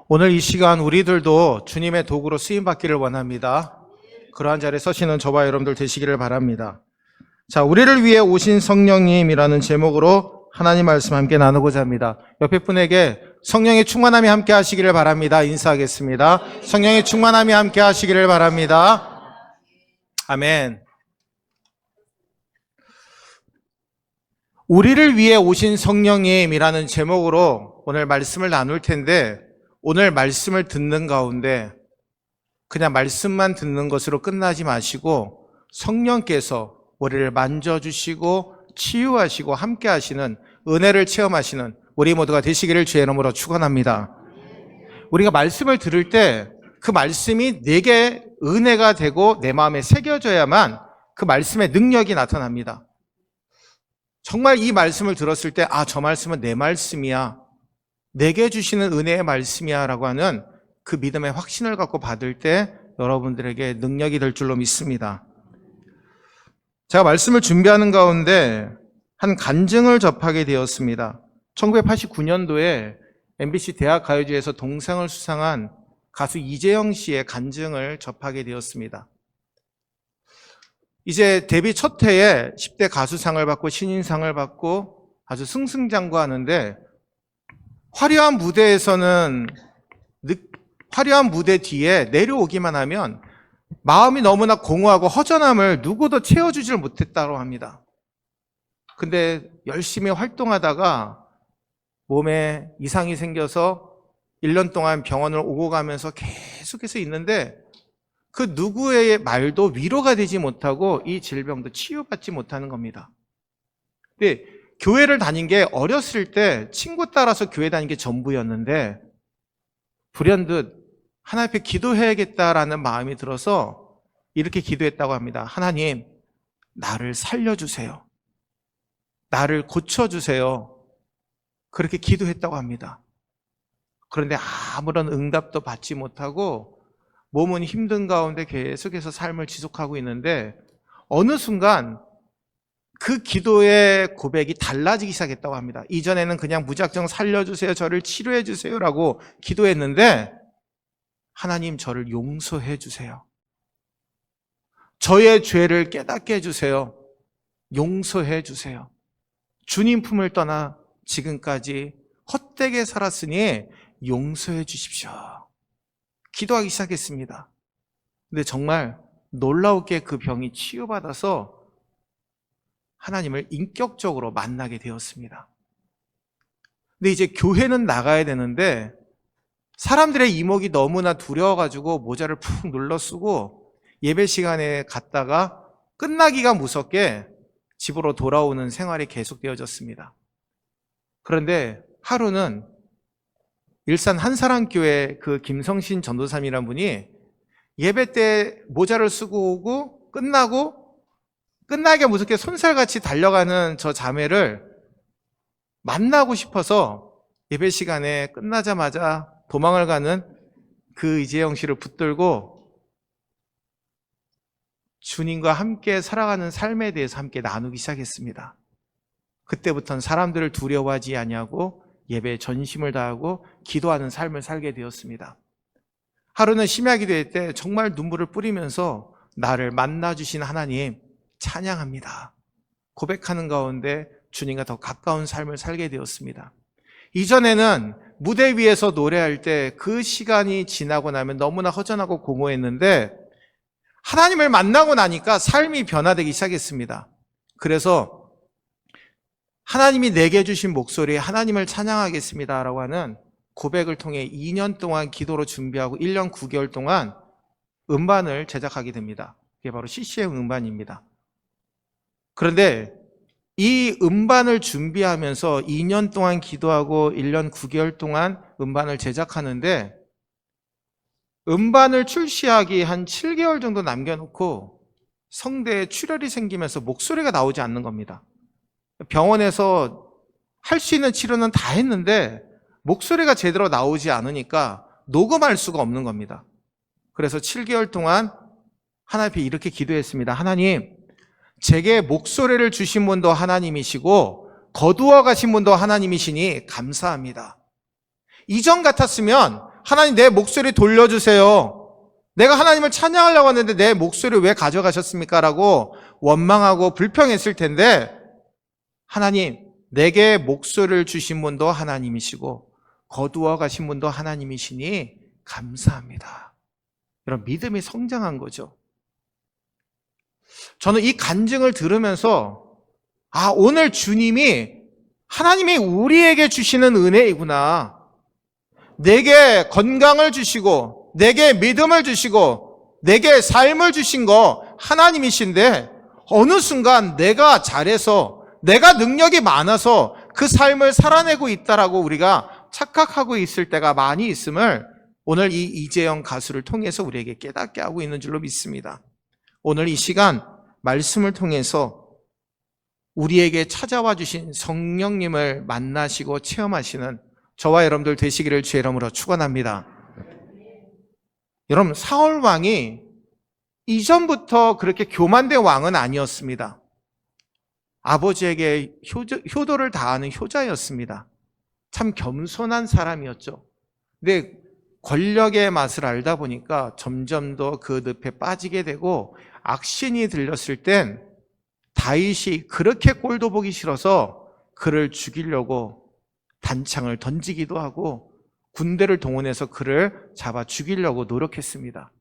오늘 이 시간 우리들도 주님의 도구로 쓰임받기를 원합니다. 그러한 자리에 서시는 저와 여러분들 되시기를 바랍니다. 자, 우리를 위해 오신 성령님이라는 제목으로 하나님 말씀 함께 나누고자 합니다. 옆에 분에게 성령의 충만함이 함께 하시기를 바랍니다. 인사하겠습니다. 성령의 충만함이 함께 하시기를 바랍니다. 아멘. 우리를 위해 오신 성령님이라는 제목으로 오늘 말씀을 나눌 텐데, 오늘 말씀을 듣는 가운데 그냥 말씀만 듣는 것으로 끝나지 마시고 성령께서 우리를 만져주시고 치유하시고 함께 하시는 은혜를 체험하시는 우리 모두가 되시기를 주의 이름으로 축원합니다. 우리가 말씀을 들을 때 그 말씀이 내게 은혜가 되고 내 마음에 새겨져야만 그 말씀의 능력이 나타납니다. 정말 이 말씀을 들었을 때 저 말씀은 내 말씀이야, 내게 주시는 은혜의 말씀이야 라고 하는 그 믿음의 확신을 갖고 받을 때 여러분들에게 능력이 될 줄로 믿습니다. 제가 말씀을 준비하는 가운데 한 간증을 접하게 되었습니다. 1989년도에 MBC 대학가요제에서 동상을 수상한 가수 이재영 씨의 간증을 접하게 되었습니다. 이제 데뷔 첫 해에 10대 가수상을 받고 신인상을 받고 아주 승승장구하는데, 화려한 무대 뒤에 내려오기만 하면 마음이 너무나 공허하고 허전함을 누구도 채워주질 못했다고 합니다. 근데 열심히 활동하다가 몸에 이상이 생겨서 1년 동안 병원을 오고 가면서 계속해서 있는데 그 누구의 말도 위로가 되지 못하고 이 질병도 치유받지 못하는 겁니다. 근데 교회를 다닌 게 어렸을 때 친구 따라서 교회 다닌 게 전부였는데 불현듯 하나님 앞에 기도해야겠다라는 마음이 들어서 이렇게 기도했다고 합니다. 하나님, 나를 살려주세요. 나를 고쳐주세요. 그렇게 기도했다고 합니다. 그런데 아무런 응답도 받지 못하고 몸은 힘든 가운데 계속해서 삶을 지속하고 있는데 어느 순간 그 기도의 고백이 달라지기 시작했다고 합니다. 이전에는 그냥 무작정 살려주세요, 저를 치료해 주세요 라고 기도했는데 하나님, 저를 용서해 주세요. 저의 죄를 깨닫게 해주세요. 용서해 주세요. 주님 품을 떠나 지금까지 헛되게 살았으니 용서해 주십시오. 기도하기 시작했습니다. 근데 정말 놀라우게 그 병이 치유받아서 하나님을 인격적으로 만나게 되었습니다. 근데 이제 교회는 나가야 되는데 사람들의 이목이 너무나 두려워가지고 모자를 푹 눌러 쓰고 예배 시간에 갔다가 끝나기가 무섭게 집으로 돌아오는 생활이 계속되어졌습니다. 그런데 하루는 일산 한사랑교회 그 김성신 전도사님이라는 분이 예배 때 모자를 쓰고 오고 끝나게 무섭게 손살같이 달려가는 저 자매를 만나고 싶어서 예배 시간에 끝나자마자 도망을 가는 그 이재영 씨를 붙들고 주님과 함께 살아가는 삶에 대해서 함께 나누기 시작했습니다. 그때부터는 사람들을 두려워하지 아니하고 예배에 전심을 다하고 기도하는 삶을 살게 되었습니다. 하루는 심야 기도회 때 정말 눈물을 뿌리면서 나를 만나주신 하나님 찬양합니다. 고백하는 가운데 주님과 더 가까운 삶을 살게 되었습니다. 이전에는 무대 위에서 노래할 때 그 시간이 지나고 나면 너무나 허전하고 공허했는데 하나님을 만나고 나니까 삶이 변화되기 시작했습니다. 그래서 하나님이 내게 주신 목소리에 하나님을 찬양하겠습니다 라고 하는 고백을 통해 2년 동안 기도로 준비하고 1년 9개월 동안 음반을 제작하게 됩니다. 그게 바로 CCM 음반입니다. 그런데 이 음반을 준비하면서 2년 동안 기도하고 1년 9개월 동안 음반을 제작하는데 음반을 출시하기 한 7개월 정도 남겨놓고 성대에 출혈이 생기면서 목소리가 나오지 않는 겁니다. 병원에서 할 수 있는 치료는 다 했는데 목소리가 제대로 나오지 않으니까 녹음할 수가 없는 겁니다. 그래서 7개월 동안 하나님 앞에 이렇게 기도했습니다. 하나님, 제게 목소리를 주신 분도 하나님이시고 거두어 가신 분도 하나님이시니 감사합니다. 이전 같았으면 하나님 내 목소리 돌려주세요. 내가 하나님을 찬양하려고 하는데 내 목소리 왜 가져가셨습니까? 라고 원망하고 불평했을 텐데 하나님, 내게 목소리를 주신 분도 하나님이시고 거두어 가신 분도 하나님이시니 감사합니다. 이런 믿음이 성장한 거죠. 저는 이 간증을 들으면서 오늘 주님이 하나님이 우리에게 주시는 은혜이구나. 내게 건강을 주시고 내게 믿음을 주시고 내게 삶을 주신 거 하나님이신데 어느 순간 내가 잘해서 내가 능력이 많아서 그 삶을 살아내고 있다라고 우리가 착각하고 있을 때가 많이 있음을 오늘 이 이재영 가수를 통해서 우리에게 깨닫게 하고 있는 줄로 믿습니다. 오늘 이 시간 말씀을 통해서 우리에게 찾아와 주신 성령님을 만나시고 체험하시는 저와 여러분들 되시기를 주의 이름으로 축원합니다. 여러분, 사울 왕이 이전부터 그렇게 교만된 왕은 아니었습니다. 아버지에게 효도를 다하는 효자였습니다. 참 겸손한 사람이었죠. 근데 권력의 맛을 알다 보니까 점점 더 그 늪에 빠지게 되고 악신이 들렸을 땐 다윗이 그렇게 꼴도 보기 싫어서 그를 죽이려고 단창을 던지기도 하고 군대를 동원해서 그를 잡아 죽이려고 노력했습니다.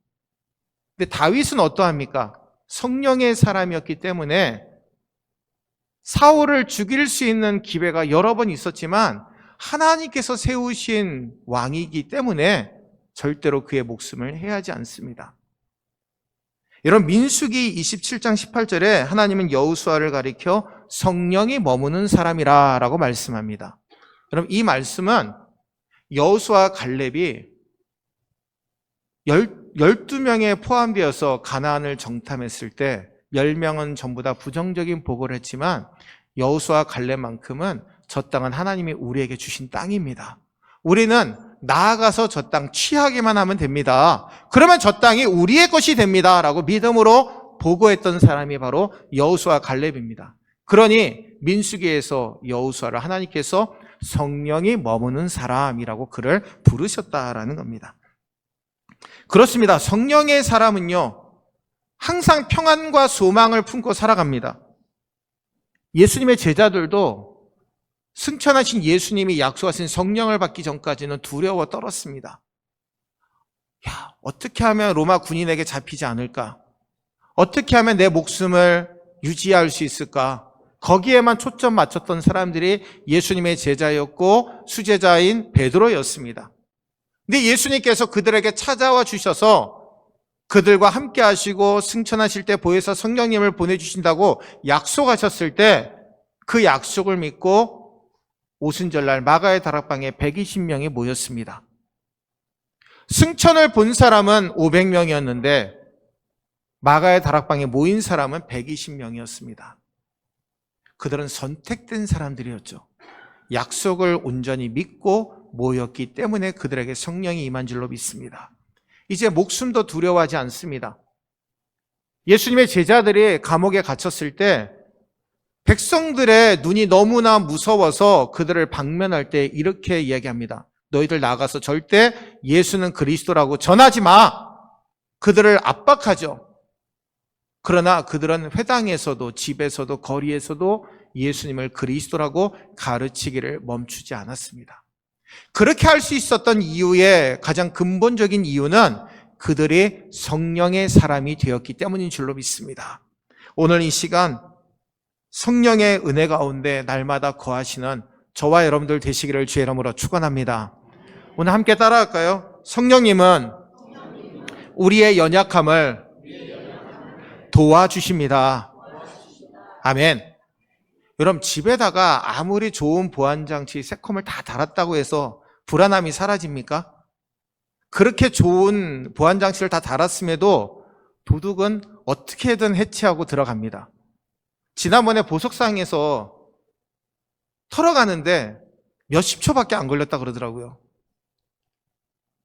근데 다윗은 어떠합니까? 성령의 사람이었기 때문에 사울을 죽일 수 있는 기회가 여러 번 있었지만 하나님께서 세우신 왕이기 때문에 절대로 그의 목숨을 해하지 않습니다. 여러분, 민수기 27장 18절에 하나님은 여호수아를 가리켜 성령이 머무는 사람이라 라고 말씀합니다. 여러분, 이 말씀은 여호수아 갈렙이 12명에 포함되어서 가나안을 정탐했을 때 10명은 전부 다 부정적인 보고를 했지만 여호수아 갈렙만큼은 저 땅은 하나님이 우리에게 주신 땅입니다. 우리는 나아가서 저 땅 취하기만 하면 됩니다. 그러면 저 땅이 우리의 것이 됩니다. 라고 믿음으로 보고했던 사람이 바로 여호수아 갈렙입니다. 그러니 민수기에서 여호수아를 하나님께서 성령이 머무는 사람이라고 그를 부르셨다라는 겁니다. 그렇습니다. 성령의 사람은요, 항상 평안과 소망을 품고 살아갑니다. 예수님의 제자들도 승천하신 예수님이 약속하신 성령을 받기 전까지는 두려워 떨었습니다. 어떻게 하면 로마 군인에게 잡히지 않을까? 어떻게 하면 내 목숨을 유지할 수 있을까? 거기에만 초점 맞췄던 사람들이 예수님의 제자였고 수제자인 베드로였습니다. 근데 예수님께서 그들에게 찾아와 주셔서 그들과 함께 하시고 승천하실 때 보혜사 성령님을 보내주신다고 약속하셨을 때 그 약속을 믿고 오순절날 마가의 다락방에 120명이 모였습니다. 승천을 본 사람은 500명이었는데 마가의 다락방에 모인 사람은 120명이었습니다. 그들은 선택된 사람들이었죠. 약속을 온전히 믿고 모였기 때문에 그들에게 성령이 임한 줄로 믿습니다. 이제 목숨도 두려워하지 않습니다. 예수님의 제자들이 감옥에 갇혔을 때 백성들의 눈이 너무나 무서워서 그들을 방면할 때 이렇게 이야기합니다. 너희들 나가서 절대 예수는 그리스도라고 전하지 마. 그들을 압박하죠. 그러나 그들은 회당에서도 집에서도 거리에서도 예수님을 그리스도라고 가르치기를 멈추지 않았습니다. 그렇게 할 수 있었던 이유의 가장 근본적인 이유는 그들이 성령의 사람이 되었기 때문인 줄로 믿습니다. 오늘 이 시간 성령의 은혜 가운데 날마다 거하시는 저와 여러분들 되시기를 주의 이름으로 축원합니다. 오늘 함께 따라할까요? 성령님은 우리의 연약함을 도와주십니다. 아멘. 여러분, 집에다가 아무리 좋은 보안장치 새콤을 다 달았다고 해서 불안함이 사라집니까? 그렇게 좋은 보안장치를 다 달았음에도 도둑은 어떻게든 해치하고 들어갑니다. 지난번에 보석상에서 털어가는데 몇십 초밖에 안 걸렸다 그러더라고요.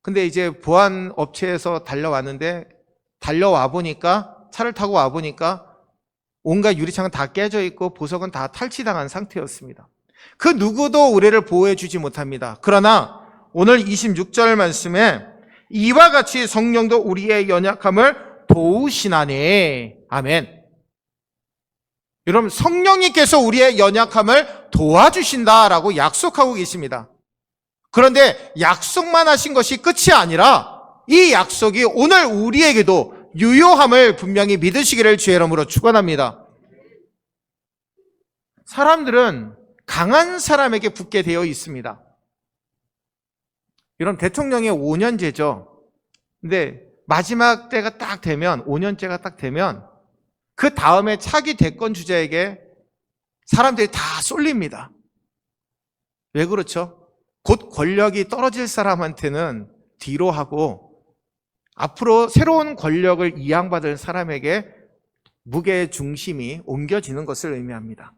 근데 이제 보안 업체에서 달려와 보니까, 차를 타고 와 보니까 온갖 유리창은 다 깨져 있고 보석은 다 탈취당한 상태였습니다. 그 누구도 우리를 보호해 주지 못합니다. 그러나 오늘 26절 말씀에 이와 같이 성령도 우리의 연약함을 도우시나니. 아멘. 여러분, 성령님께서 우리의 연약함을 도와주신다라고 약속하고 계십니다. 그런데 약속만 하신 것이 끝이 아니라 이 약속이 오늘 우리에게도 유효함을 분명히 믿으시기를 주의 이름으로 축원합니다. 사람들은 강한 사람에게 붙게 되어 있습니다. 이런 대통령의 5년제죠. 근데 마지막 때가 딱 되면, 5년째가 딱 되면 그 다음에 차기 대권 주자에게 사람들이 다 쏠립니다. 왜 그렇죠? 곧 권력이 떨어질 사람한테는 뒤로 하고 앞으로 새로운 권력을 이양받을 사람에게 무게의 중심이 옮겨지는 것을 의미합니다.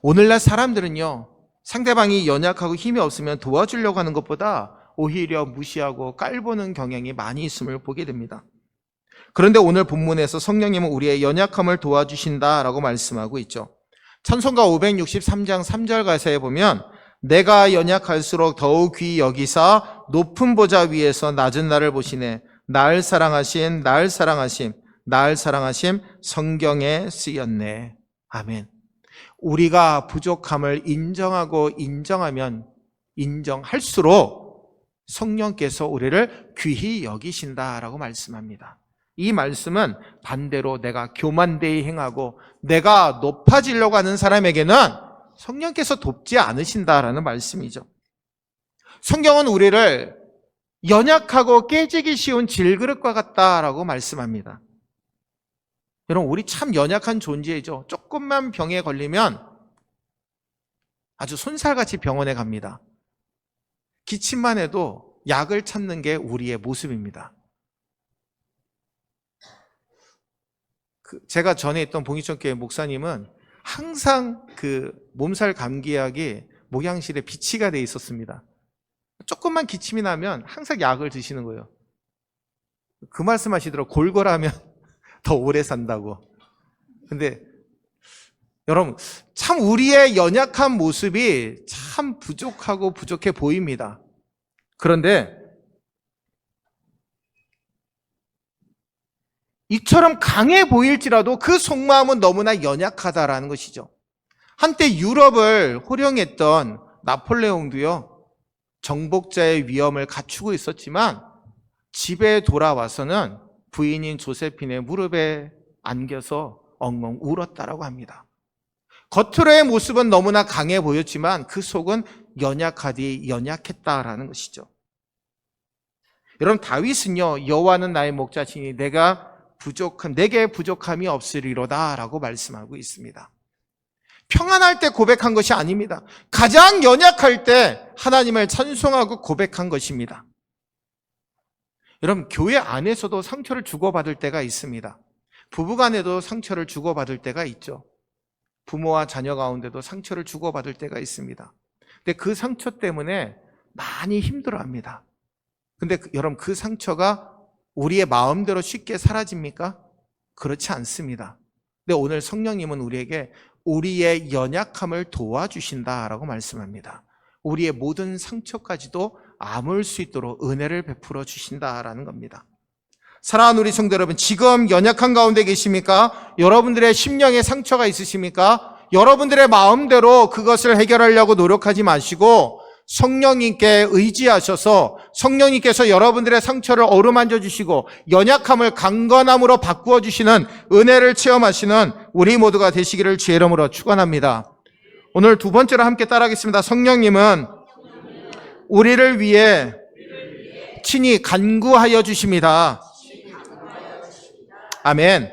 오늘날 사람들은요, 상대방이 연약하고 힘이 없으면 도와주려고 하는 것보다 오히려 무시하고 깔보는 경향이 많이 있음을 보게 됩니다. 그런데 오늘 본문에서 성령님은 우리의 연약함을 도와주신다라고 말씀하고 있죠. 찬송가 563장 3절 가사에 보면 내가 연약할수록 더욱 귀히 여기사 높은 보좌 위에서 낮은 나를 보시네. 날 사랑하심 성경에 쓰였네. 아멘. 우리가 부족함을 인정하고 인정할수록 성령께서 우리를 귀히 여기신다라고 말씀합니다. 이 말씀은 반대로 내가 교만되이 행하고 내가 높아지려고 하는 사람에게는 성령께서 돕지 않으신다라는 말씀이죠. 성경은 우리를 연약하고 깨지기 쉬운 질그릇과 같다라고 말씀합니다. 여러분, 우리 참 연약한 존재이죠. 조금만 병에 걸리면 아주 손살같이 병원에 갑니다. 기침만 해도 약을 찾는 게 우리의 모습입니다. 제가 전에 있던 봉희천교회 목사님은 항상 그 몸살 감기약이 목양실에 비치가 돼 있었습니다. 조금만 기침이 나면 항상 약을 드시는 거예요. 그 말씀 하시더라고요. 골골하면 더 오래 산다고. 근데 여러분, 참 우리의 연약한 모습이 참 부족하고 부족해 보입니다. 그런데 이처럼 강해 보일지라도 그 속마음은 너무나 연약하다라는 것이죠. 한때 유럽을 호령했던 나폴레옹도요, 정복자의 위엄을 갖추고 있었지만 집에 돌아와서는 부인인 조세핀의 무릎에 안겨서 엉엉 울었다라고 합니다. 겉으로의 모습은 너무나 강해 보였지만 그 속은 연약했다라는 것이죠. 여러분, 다윗은요, 여호와는 나의 목자시니 내게 부족함이 없으리로다라고 말씀하고 있습니다. 평안할 때 고백한 것이 아닙니다. 가장 연약할 때 하나님을 찬송하고 고백한 것입니다. 여러분, 교회 안에서도 상처를 주고받을 때가 있습니다. 부부간에도 상처를 주고받을 때가 있죠. 부모와 자녀 가운데도 상처를 주고받을 때가 있습니다. 근데 그 상처 때문에 많이 힘들어합니다. 근데 여러분, 그 상처가 우리의 마음대로 쉽게 사라집니까? 그렇지 않습니다. 근데 오늘 성령님은 우리에게 우리의 연약함을 도와주신다라고 말씀합니다. 우리의 모든 상처까지도 아물 수 있도록 은혜를 베풀어 주신다라는 겁니다. 사랑하는 우리 성도 여러분, 지금 연약한 가운데 계십니까? 여러분들의 심령에 상처가 있으십니까? 여러분들의 마음대로 그것을 해결하려고 노력하지 마시고 성령님께 의지하셔서 성령님께서 여러분들의 상처를 어루만져 주시고 연약함을 강건함으로 바꾸어 주시는 은혜를 체험하시는 우리 모두가 되시기를 주의 이름으로 축원합니다. 오늘 두 번째로 함께 따라하겠습니다. 성령님은 우리를 위해 친히 간구하여 주십니다. 아멘.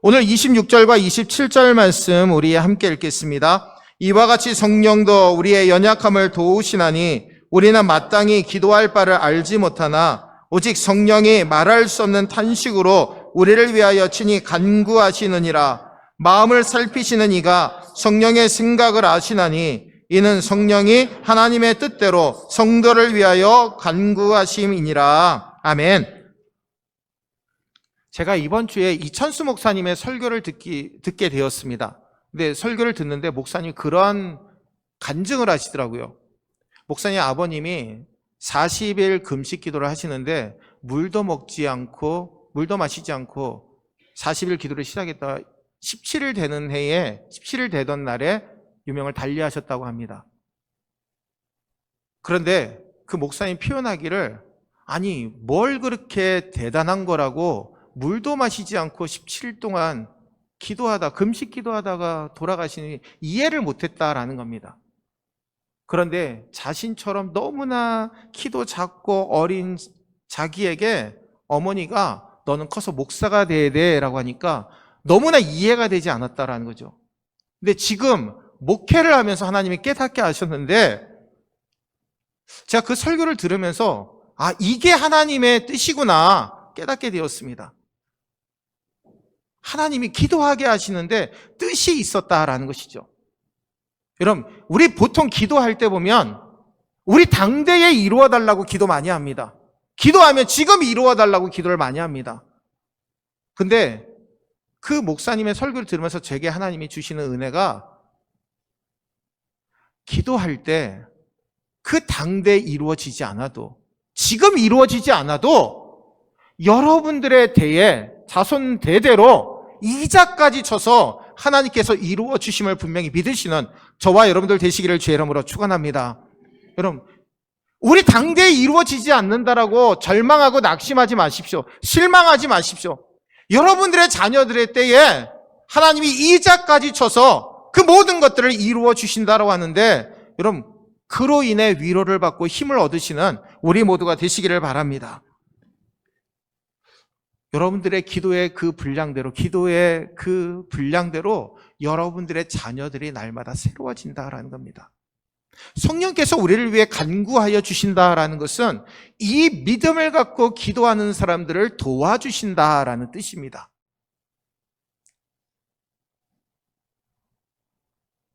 오늘 26절과 27절 말씀 우리 함께 읽겠습니다. 이와 같이 성령도 우리의 연약함을 도우시나니 우리는 마땅히 기도할 바를 알지 못하나 오직 성령이 말할 수 없는 탄식으로 우리를 위하여 친히 간구하시느니라. 마음을 살피시는 이가 성령의 생각을 아시나니 이는 성령이 하나님의 뜻대로 성도를 위하여 간구하심이니라. 아멘. 제가 이번 주에 이천수 목사님의 설교를 듣게 되었습니다. 근데 설교를 듣는데 목사님이 그러한 간증을 하시더라고요. 목사님 아버님이 40일 금식 기도를 하시는데 물도 마시지 않고 40일 기도를 시작했다. 17일 되던 날에 유명을 달리하셨다고 합니다. 그런데 그 목사님 표현하기를, 아니 뭘 그렇게 대단한 거라고 물도 마시지 않고 17일 동안 금식 기도하다가 돌아가시니 이해를 못했다라는 겁니다. 그런데 자신처럼 너무나 키도 작고 어린 자기에게 어머니가 너는 커서 목사가 돼야 돼 라고 하니까 너무나 이해가 되지 않았다라는 거죠. 근데 지금 목회를 하면서 하나님이 깨닫게 하셨는데, 제가 그 설교를 들으면서 이게 하나님의 뜻이구나 깨닫게 되었습니다. 하나님이 기도하게 하시는데 뜻이 있었다라는 것이죠. 여러분, 우리 보통 기도할 때 보면 우리 당대에 이루어 달라고 기도 많이 합니다. 기도하면 지금 이루어 달라고 기도를 많이 합니다. 근데 그 목사님의 설교를 들으면서 제게 하나님이 주시는 은혜가, 기도할 때 그 당대에 이루어지지 않아도, 지금 이루어지지 않아도 여러분들의 대에 자손 대대로 이자까지 쳐서 하나님께서 이루어 주심을 분명히 믿으시는 저와 여러분들 되시기를 주의 이름으로 축원합니다. 여러분, 우리 당대에 이루어지지 않는다라고 절망하고 낙심하지 마십시오. 실망하지 마십시오. 여러분들의 자녀들의 때에 하나님이 이자까지 쳐서 그 모든 것들을 이루어 주신다라고 하는데, 여러분 그로 인해 위로를 받고 힘을 얻으시는 우리 모두가 되시기를 바랍니다. 여러분들의 기도의 그 분량대로 여러분들의 자녀들이 날마다 새로워진다라는 겁니다. 성령께서 우리를 위해 간구하여 주신다라는 것은 이 믿음을 갖고 기도하는 사람들을 도와주신다라는 뜻입니다.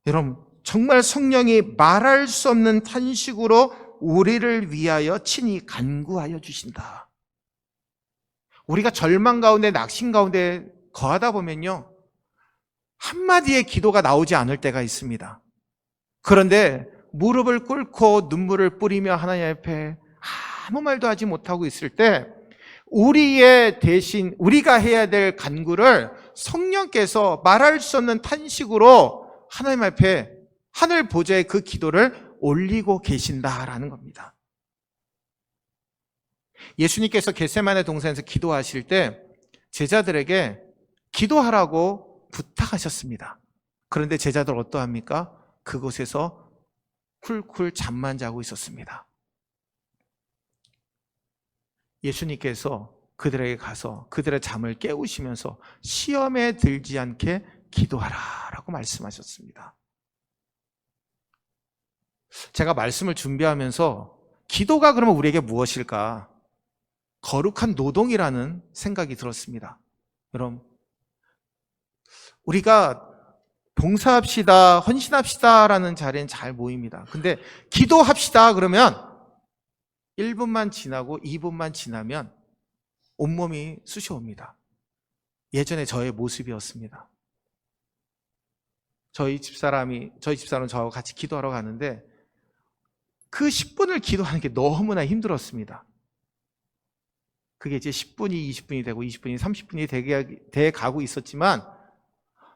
여러분, 정말 성령이 말할 수 없는 탄식으로 우리를 위하여 친히 간구하여 주신다. 우리가 절망 가운데, 낙심 가운데 거하다 보면요, 한마디의 기도가 나오지 않을 때가 있습니다. 그런데 무릎을 꿇고 눈물을 뿌리며 하나님 앞에 아무 말도 하지 못하고 있을 때, 우리가 해야 될 간구를 성령께서 말할 수 없는 탄식으로 하나님 앞에 하늘 보좌에 그 기도를 올리고 계신다라는 겁니다. 예수님께서 겟세마네 동산에서 기도하실 때 제자들에게 기도하라고 부탁하셨습니다. 그런데 제자들 어떠합니까? 그곳에서 쿨쿨 잠만 자고 있었습니다. 예수님께서 그들에게 가서 그들의 잠을 깨우시면서 시험에 들지 않게 기도하라라고 말씀하셨습니다. 제가 말씀을 준비하면서 기도가 그러면 우리에게 무엇일까? 거룩한 노동이라는 생각이 들었습니다. 여러분, 우리가 봉사합시다, 헌신합시다라는 자리는 잘 모입니다. 근데 기도합시다 그러면 1분만 지나고 2분만 지나면 온몸이 쑤셔옵니다. 예전에 저의 모습이었습니다. 저희 집사람은 저하고 같이 기도하러 가는데 그 10분을 기도하는 게 너무나 힘들었습니다. 그게 이제 10분이 20분이 되고 20분이 30분이 돼 가고 있었지만,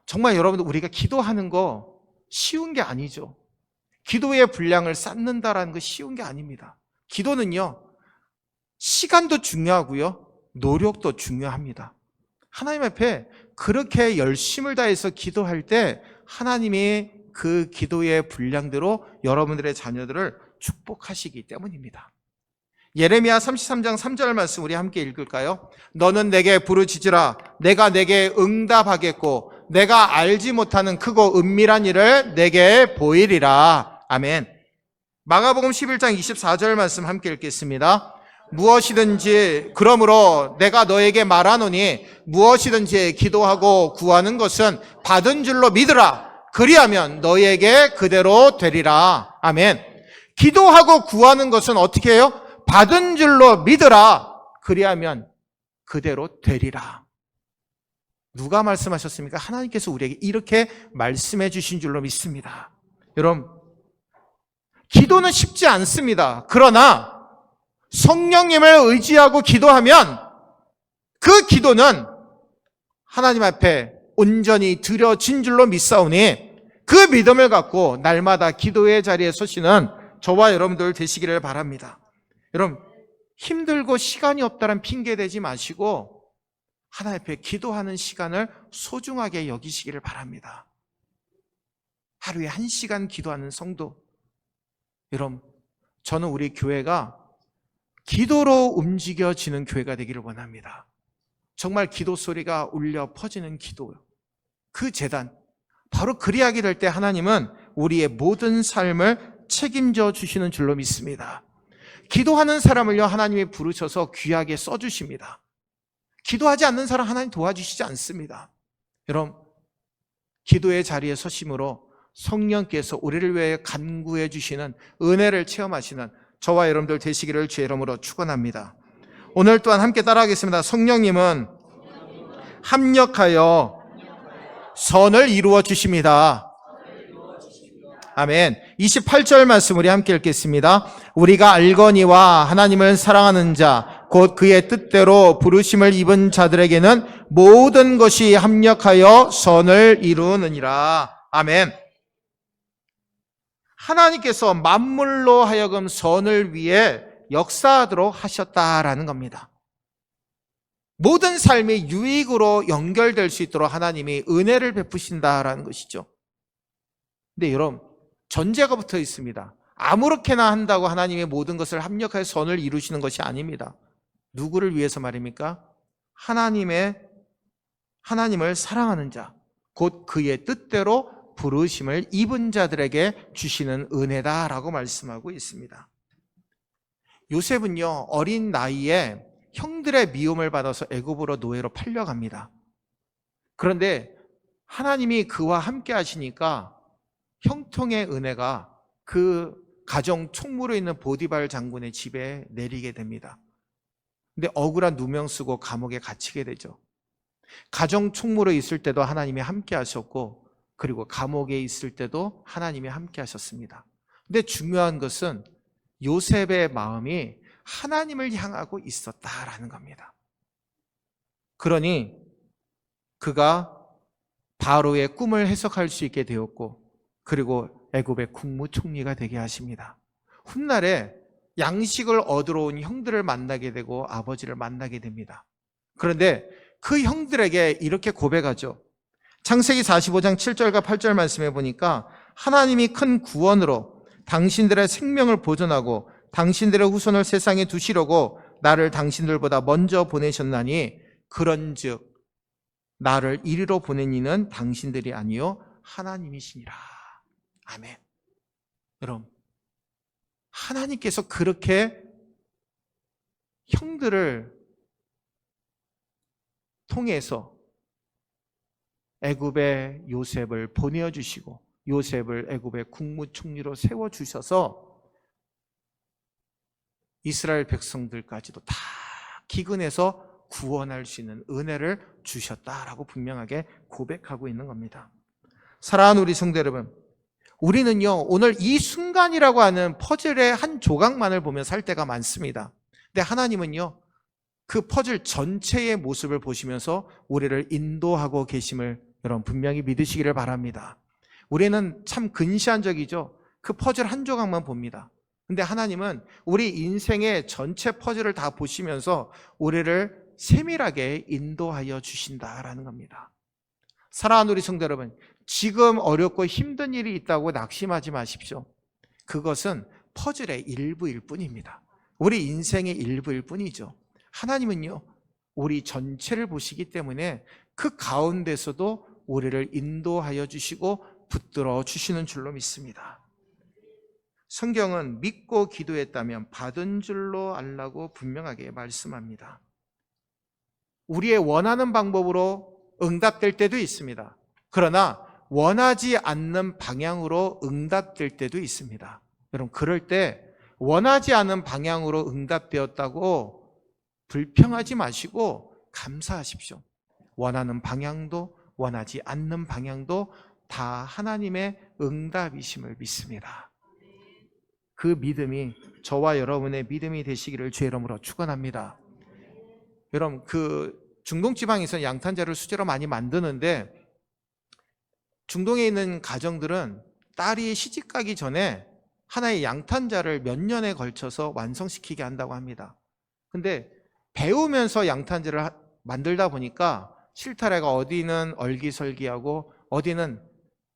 정말 여러분들 우리가 기도하는 거 쉬운 게 아니죠. 기도의 분량을 쌓는다라는 거 쉬운 게 아닙니다. 기도는요, 시간도 중요하고요, 노력도 중요합니다. 하나님 앞에 그렇게 열심을 다해서 기도할 때 하나님이 그 기도의 분량대로 여러분들의 자녀들을 축복하시기 때문입니다. 예레미야 33장 3절 말씀 우리 함께 읽을까요? 너는 내게 부르짖으라. 내가 내게 응답하겠고 내가 알지 못하는 크고 은밀한 일을 내게 보이리라. 아멘. 마가복음 11장 24절 말씀 함께 읽겠습니다. 무엇이든지 그러므로 내가 너에게 말하노니 무엇이든지 기도하고 구하는 것은 받은 줄로 믿으라. 그리하면 너희에게 그대로 되리라. 아멘. 기도하고 구하는 것은 어떻게 해요? 받은 줄로 믿으라. 그리하면 그대로 되리라. 누가 말씀하셨습니까? 하나님께서 우리에게 이렇게 말씀해 주신 줄로 믿습니다. 여러분, 기도는 쉽지 않습니다. 그러나 성령님을 의지하고 기도하면 그 기도는 하나님 앞에 온전히 드려진 줄로 믿사오니 그 믿음을 갖고 날마다 기도의 자리에 서시는 저와 여러분들 되시기를 바랍니다. 여러분, 힘들고 시간이 없다는 핑계 대지 마시고 하나님 앞에 기도하는 시간을 소중하게 여기시기를 바랍니다. 하루에 1시간 기도하는 성도, 여러분, 저는 우리 교회가 기도로 움직여지는 교회가 되기를 원합니다. 정말 기도 소리가 울려 퍼지는 기도, 그 제단, 바로 그리하게 될 때 하나님은 우리의 모든 삶을 책임져 주시는 줄로 믿습니다. 기도하는 사람을요, 하나님이 부르셔서 귀하게 써주십니다. 기도하지 않는 사람 하나님 도와주시지 않습니다. 여러분, 기도의 자리에 서심으로 성령께서 우리를 위해 간구해 주시는 은혜를 체험하시는 저와 여러분들 되시기를 주의 이름으로 축원합니다. 오늘 또한 함께 따라하겠습니다. 성령님은 합력하여 선을 이루어 주십니다. 아멘. 28절 말씀 우리 함께 읽겠습니다. 우리가 알거니와 하나님을 사랑하는 자, 곧 그의 뜻대로 부르심을 입은 자들에게는 모든 것이 합력하여 선을 이루느니라. 아멘. 하나님께서 만물로 하여금 선을 위해 역사하도록 하셨다라는 겁니다. 모든 삶이 유익으로 연결될 수 있도록 하나님이 은혜를 베푸신다라는 것이죠. 근데 여러분, 전제가 붙어 있습니다. 아무렇게나 한다고 하나님의 모든 것을 합력하여 선을 이루시는 것이 아닙니다. 누구를 위해서 말입니까? 하나님을 사랑하는 자, 곧 그의 뜻대로 부르심을 입은 자들에게 주시는 은혜다라고 말씀하고 있습니다. 요셉은요, 어린 나이에 형들의 미움을 받아서 애굽으로 노예로 팔려갑니다. 그런데 하나님이 그와 함께 하시니까 형통의 은혜가 그 가정 총무로 있는 보디발 장군의 집에 내리게 됩니다. 근데 억울한 누명 쓰고 감옥에 갇히게 되죠. 가정 총무로 있을 때도 하나님이 함께 하셨고, 그리고 감옥에 있을 때도 하나님이 함께 하셨습니다. 근데 중요한 것은 요셉의 마음이 하나님을 향하고 있었다라는 겁니다. 그러니 그가 바로의 꿈을 해석할 수 있게 되었고, 그리고 애굽의 국무총리가 되게 하십니다. 훗날에 양식을 얻으러 온 형들을 만나게 되고 아버지를 만나게 됩니다. 그런데 그 형들에게 이렇게 고백하죠. 창세기 45장 7절과 8절 말씀해 보니까 하나님이 큰 구원으로 당신들의 생명을 보존하고 당신들의 후손을 세상에 두시려고 나를 당신들보다 먼저 보내셨나니 그런즉 나를 이리로 보낸 이는 당신들이 아니요 하나님이시니라. 아멘. 여러분, 하나님께서 그렇게 형들을 통해서 애굽의 요셉을 보내주시고 요셉을 애굽의 국무총리로 세워주셔서 이스라엘 백성들까지도 다 기근해서 구원할 수 있는 은혜를 주셨다라고 분명하게 고백하고 있는 겁니다. 사랑하는 우리 성도 여러분, 우리는요 오늘 이 순간이라고 하는 퍼즐의 한 조각만을 보며 살 때가 많습니다. 근데 하나님은요 그 퍼즐 전체의 모습을 보시면서 우리를 인도하고 계심을 여러분 분명히 믿으시기를 바랍니다. 우리는 참 근시안적이죠. 그 퍼즐 한 조각만 봅니다. 근데 하나님은 우리 인생의 전체 퍼즐을 다 보시면서 우리를 세밀하게 인도하여 주신다라는 겁니다. 사랑하는 우리 성도 여러분, 지금 어렵고 힘든 일이 있다고 낙심하지 마십시오. 그것은 퍼즐의 일부일 뿐입니다. 우리 인생의 일부일 뿐이죠. 하나님은요 우리 전체를 보시기 때문에 그 가운데서도 우리를 인도하여 주시고 붙들어 주시는 줄로 믿습니다. 성경은 믿고 기도했다면 받은 줄로 알라고 분명하게 말씀합니다. 우리의 원하는 방법으로 응답될 때도 있습니다. 그러나 원하지 않는 방향으로 응답될 때도 있습니다. 여러분, 그럴 때 원하지 않은 방향으로 응답되었다고 불평하지 마시고 감사하십시오. 원하는 방향도 원하지 않는 방향도 다 하나님의 응답이심을 믿습니다. 그 믿음이 저와 여러분의 믿음이 되시기를 주의 이름으로 축원합니다. 여러분, 그 중동 지방에서 양탄자를 수제로 많이 만드는데, 중동에 있는 가정들은 딸이 시집 가기 전에 하나의 양탄자를 몇 년에 걸쳐서 완성시키게 한다고 합니다. 근데 배우면서 양탄자를 만들다 보니까 실타래가 어디는 얼기설기하고 어디는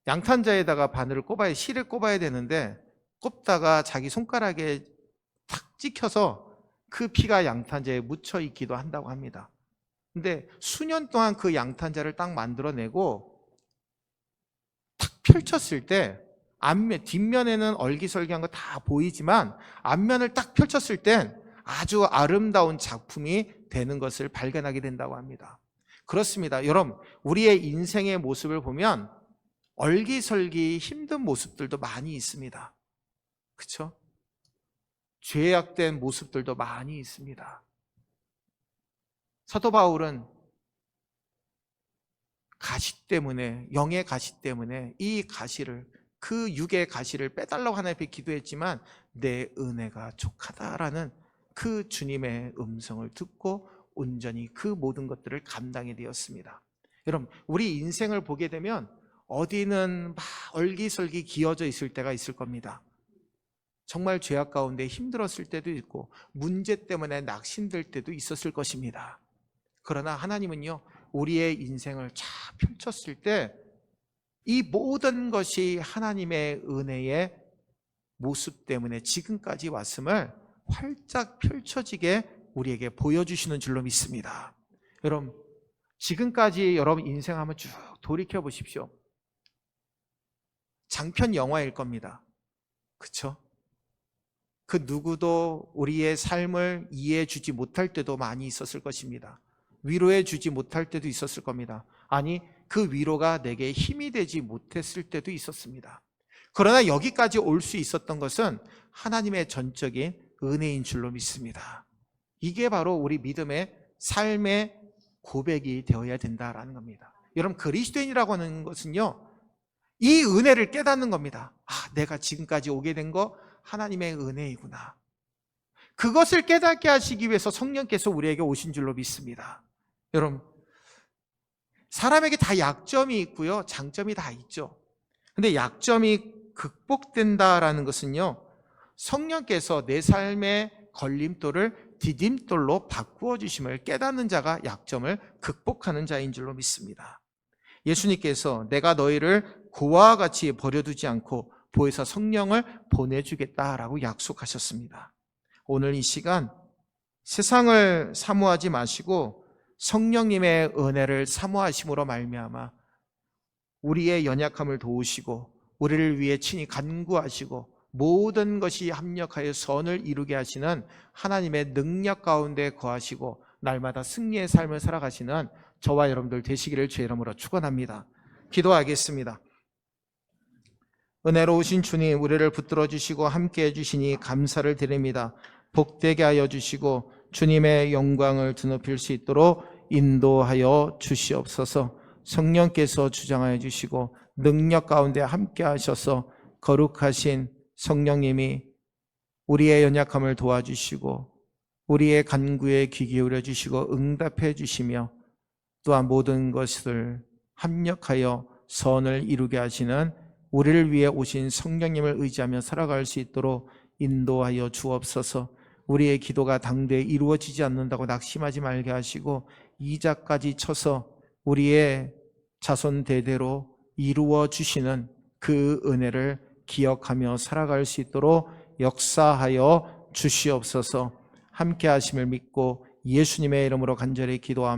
양탄자에다가 바늘을 꼽아야, 실을 꼽아야 되는데 꼽다가 자기 손가락에 탁 찍혀서 그 피가 양탄자에 묻혀 있기도 한다고 합니다. 근데 수년 동안 그 양탄자를 딱 만들어내고 탁 펼쳤을 때 앞면, 뒷면에는 얼기설기한 거 다 보이지만 앞면을 딱 펼쳤을 땐 아주 아름다운 작품이 되는 것을 발견하게 된다고 합니다. 그렇습니다. 여러분, 우리의 인생의 모습을 보면 얼기설기 힘든 모습들도 많이 있습니다. 그렇죠? 죄악된 모습들도 많이 있습니다. 사도 바울은 가시 때문에, 영의 가시 때문에 이 가시를, 그 육의 가시를 빼달라고 하나님 앞에 기도했지만 내 은혜가 족하다라는 그 주님의 음성을 듣고 온전히 그 모든 것들을 감당이 되었습니다. 여러분, 우리 인생을 보게 되면 어디는 막 얼기설기 기어져 있을 때가 있을 겁니다. 정말 죄악 가운데 힘들었을 때도 있고 문제 때문에 낙심될 때도 있었을 것입니다. 그러나 하나님은요, 우리의 인생을 쫙 펼쳤을 때 이 모든 것이 하나님의 은혜의 모습 때문에 지금까지 왔음을 활짝 펼쳐지게 우리에게 보여주시는 줄로 믿습니다. 여러분, 지금까지 여러분 인생 한번 쭉 돌이켜 보십시오. 장편 영화일 겁니다. 그렇죠? 그 누구도 우리의 삶을 이해해 주지 못할 때도 많이 있었을 것입니다. 위로해 주지 못할 때도 있었을 겁니다. 아니, 그 위로가 내게 힘이 되지 못했을 때도 있었습니다. 그러나 여기까지 올 수 있었던 것은 하나님의 전적인 은혜인 줄로 믿습니다. 이게 바로 우리 믿음의 삶의 고백이 되어야 된다라는 겁니다. 여러분, 그리스도인이라고 하는 것은요, 이 은혜를 깨닫는 겁니다. 아, 내가 지금까지 오게 된 거 하나님의 은혜이구나. 그것을 깨닫게 하시기 위해서 성령께서 우리에게 오신 줄로 믿습니다. 여러분, 사람에게 다 약점이 있고요, 장점이 다 있죠. 근데 약점이 극복된다라는 것은요, 성령께서 내 삶의 걸림돌을 디딤돌로 바꾸어 주심을 깨닫는 자가 약점을 극복하는 자인 줄로 믿습니다. 예수님께서 내가 너희를 고아와 같이 버려두지 않고 보혜사 성령을 보내주겠다라고 약속하셨습니다. 오늘 이 시간 세상을 사모하지 마시고 성령님의 은혜를 사모하심으로 말미암아 우리의 연약함을 도우시고 우리를 위해 친히 간구하시고 모든 것이 합력하여 선을 이루게 하시는 하나님의 능력 가운데 거하시고 날마다 승리의 삶을 살아가시는 저와 여러분들 되시기를 주의 이름으로 축원합니다. 기도하겠습니다. 은혜로우신 주님, 우리를 붙들어 주시고 함께해 주시니 감사를 드립니다. 복되게 하여 주시고 주님의 영광을 드높일 수 있도록 인도하여 주시옵소서. 성령께서 주장하여 주시고 능력 가운데 함께 하셔서 거룩하신 성령님이 우리의 연약함을 도와주시고 우리의 간구에 귀 기울여 주시고 응답해 주시며 또한 모든 것을 합력하여 선을 이루게 하시는 우리를 위해 오신 성령님을 의지하며 살아갈 수 있도록 인도하여 주옵소서. 우리의 기도가 당대에 이루어지지 않는다고 낙심하지 말게 하시고 이자까지 쳐서 우리의 자손 대대로 이루어 주시는 그 은혜를 기억하며 살아갈 수 있도록 역사하여 주시옵소서. 함께 하심을 믿고 예수님의 이름으로 간절히 기도합니다.